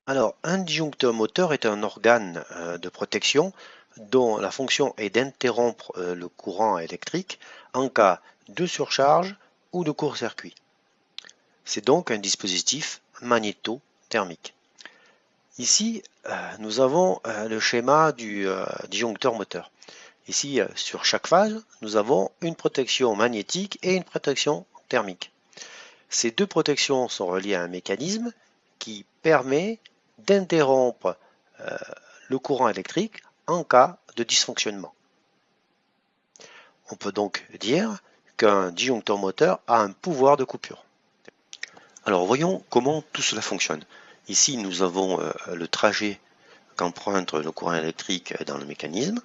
Alors, un disjoncteur moteur est un organe de protection dont la fonction est d'interrompre le courant électrique en cas de surcharge ou de court-circuit. C'est donc un dispositif magnétothermique. Ici, nous avons le schéma du disjoncteur moteur. Ici, sur chaque phase, nous avons une protection magnétique et une protection thermique. Ces deux protections sont reliées à un mécanisme qui permet d'interrompre le courant électrique en cas de dysfonctionnement. On peut donc dire qu'un disjoncteur moteur a un pouvoir de coupure. Alors voyons comment tout cela fonctionne. Ici nous avons le trajet qu'emprunte le courant électrique dans le mécanisme.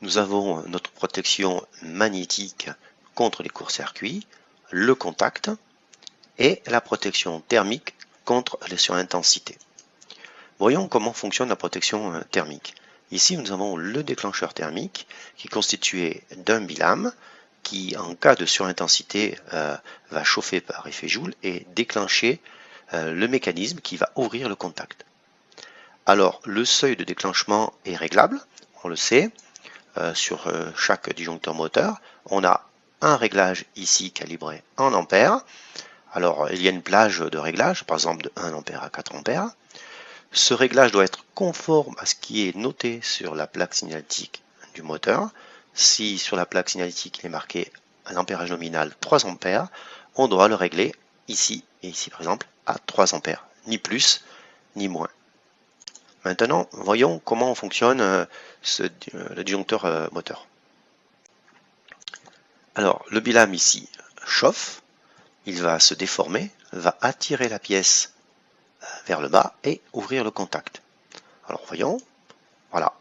Nous avons notre protection magnétique contre les courts-circuits, le contact et la protection thermique contre les surintensités. Voyons comment fonctionne la protection thermique. Ici, nous avons le déclencheur thermique qui est constitué d'un bilame qui, en cas de surintensité, va chauffer par effet Joule et déclencher le mécanisme qui va ouvrir le contact. Alors, le seuil de déclenchement est réglable, on le sait, sur chaque disjoncteur moteur. On a un réglage ici calibré en ampères. Alors, il y a une plage de réglage, par exemple de 1 ampère à 4 ampères. Ce réglage doit être conforme à ce qui est noté sur la plaque signalétique du moteur. Si sur la plaque signalétique il est marqué un ampérage nominal 3 ampères, on doit le régler ici et ici par exemple à 3 ampères, ni plus ni moins. Maintenant, voyons comment fonctionne le disjoncteur moteur. Alors, le bilame ici chauffe, il va se déformer, va attirer la pièce vers le bas et ouvrir le contact. Alors voyons, voilà,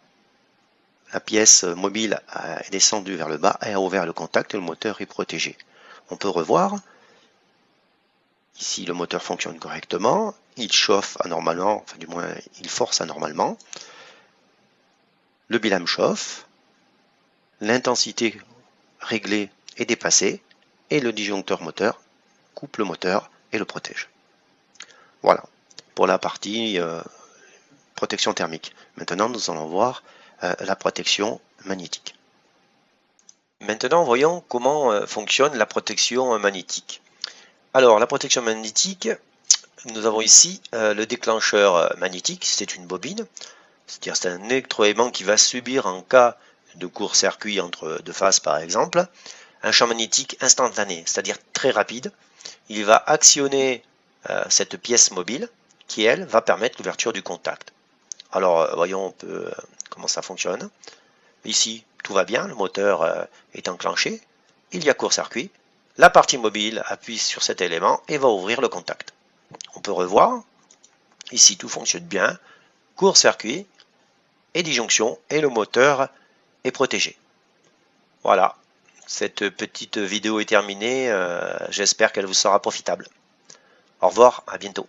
la pièce mobile est descendue vers le bas et a ouvert le contact et le moteur est protégé. On peut revoir, ici le moteur fonctionne correctement, il chauffe anormalement, enfin du moins il force anormalement, le bilame chauffe, l'intensité réglée est dépassée et le disjoncteur moteur coupe le moteur et le protège. Voilà, pour la partie protection thermique. Maintenant, nous allons voir la protection magnétique. Maintenant, voyons comment fonctionne la protection magnétique. Alors, la protection magnétique, nous avons ici le déclencheur magnétique, c'est une bobine, c'est-à-dire c'est un électroaimant qui va subir en cas de court-circuit entre deux phases par exemple, un champ magnétique instantané, c'est-à-dire très rapide. Il va actionner cette pièce mobile qui, elle, va permettre l'ouverture du contact. Alors, voyons un peu comment ça fonctionne. Ici, tout va bien, le moteur est enclenché, il y a court-circuit, la partie mobile appuie sur cet élément et va ouvrir le contact. On peut revoir, ici tout fonctionne bien, court-circuit et disjonction et le moteur est protégé. Voilà, cette petite vidéo est terminée, j'espère qu'elle vous sera profitable. Au revoir, à bientôt.